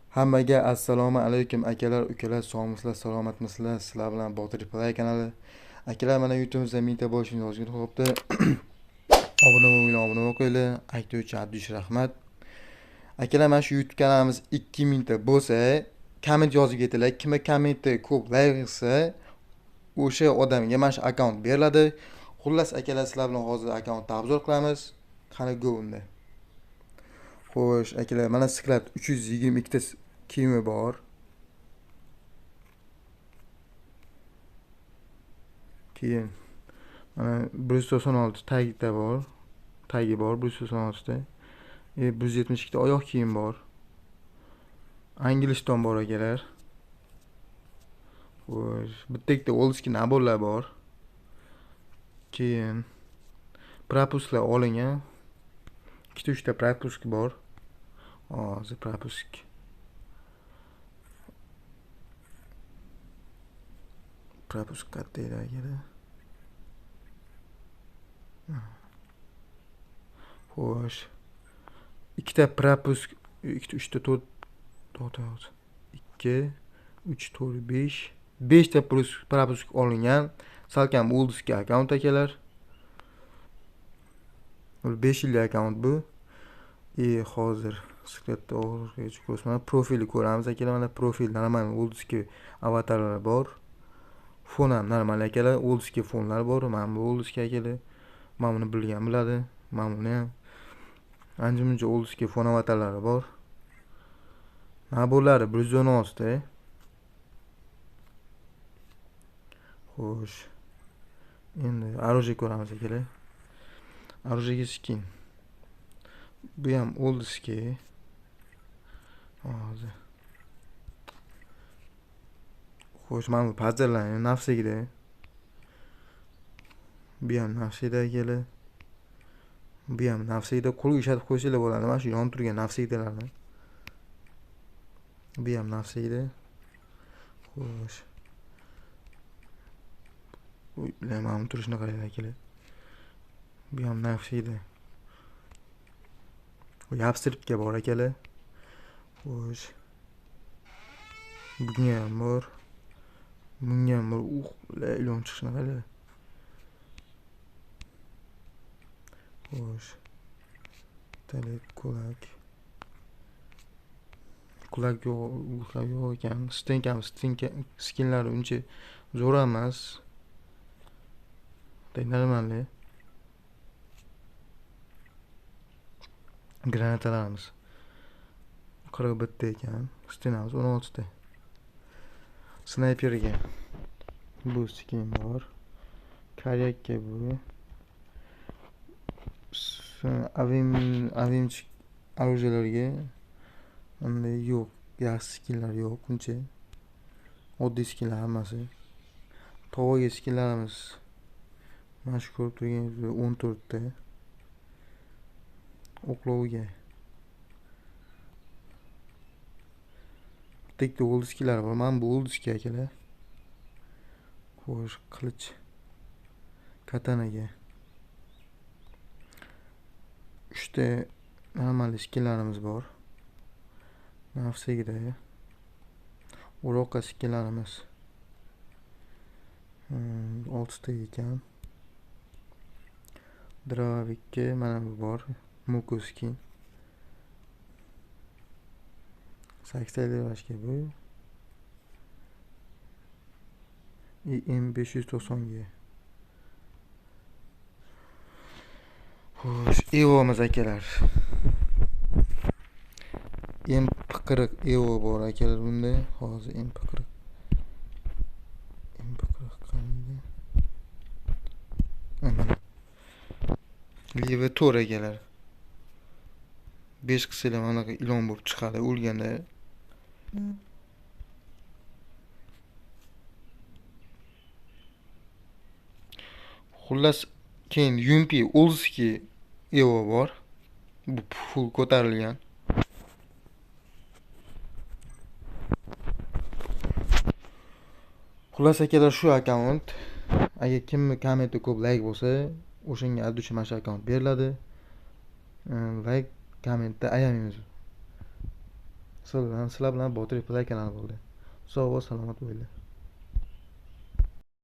Hammaga assalomu alaykum akalar, ukalar, sog'misizlar, salomatmisizlar? Sizlar bilan Botir Play kanali. Akalar, mana YouTube'imizda mingta bo'lishini yozgan xo'pda. Obuna bo'linglar, obuna bo'linglar. Aytuvchi Abdush Rahmat. Akalar, mana shu YouTube kanalimiz 2000 ta bo'lsa, komment yozib ketinglar. Kimga kommentni ko'p like qilsa, o'sha odamga mana shu akkaunt beriladi. Xullas akalar, sizlar bilan hozir akkauntni obzor qilamiz. Qani go unda. Xo'sh, akalar, mana sizlar 322 ta kiyimi bor. Keyin mana 196 tagida bor. Tagi bor 196 ta. 172 ta oyoq kiyim bor. Inglishton bor akalar. Xo'sh, bitta ikkita oldski naborlar bor. Keyin propusklar olingan. 2-3 ta propusk bor. Hozir propusk. Propusk katta edi akalar. Xo'sh. 2 ta propusk, 2 3 ta 4 2 3 4 5 5 ta propusk olingan. Salkam oldski akkaunt akalar. 5 yillik akkaunt bu. Hozir skratda o'rgacha ko'rsam, profilni ko'ramiz akalar. Mana profil normal oldski avatarlar bor. Fon ham normal akalar, oldski fonlar bor. Mana bu oldski akalar. Mana buni bilgan biladi. Mana buni ham ancha-muncha oldski fon avatarlari bor. Naborlari 116 ta. Xo'sh. Endi оружие ko'ramiz akalar. Оружие skin. Bu ham oldski. Hozir. Xo'sh, mana bu pazarlarning nafsigida. Bu ham nafsida akalar. Bu ham nafsida, qo'lga ishlatib qo'ysanglar bo'ladi. Mana shu yonib turgan nafsidalarni. Bu ham nafsida. Xo'sh. Mana turishni qarang akalar. Bu ham nafsida. Yapstripga bor akalar. Xo'sh. Bunga ham bor. Bunga ham bor. Ilon chiqishni qarang. Xo'sh. Talek kulak. Kulak yo'q ekan. Stink skinlari uncha zo'r emas. Normalniy. Granatalarimiz 41 ta ekan. Stenamiz 16 ta. Snayperga bu skin bor. Karyakka bu. Avimchik оружияларga unday yo'q. Yaxshi skinlar yo'q uncha. Oddiy skinlar hammasi. Tovaga skinlarimiz mana shu ko'rib turganingiz 14 ta. O'qlovga bitta oldskilar bor. Mana bu oldski akalar. Xo'sh, qilich katanaga 3 ta normal skinlarimiz bor. Nafsigida o'roqqa skinlarimiz 6 ta ekan. Dravikka mana bu bor. Muko skin 80 lirashga bu. M590 ga. Xo'sh, Evo'miz akalar. M40 Evo bor akalar bunda. Hozir M40 qanday? Mana. Leva to'r akalar. 5 qislar mana ilon bo'lib chiqadi o'lganda. Xullas, keyin Yumpi oldski Evo bor. Bu full ko'tarilgan. Xullas akalar, shu akkaunt. Agar kimni kommenti ko'p like bo'lsa, o'shanga Abdush mana shu akkaunt beriladi. Like, kommentda ayamaymiz. sizlar bilan Botir Play kanali bo'ldi. Sog' va salomat bo'linglar.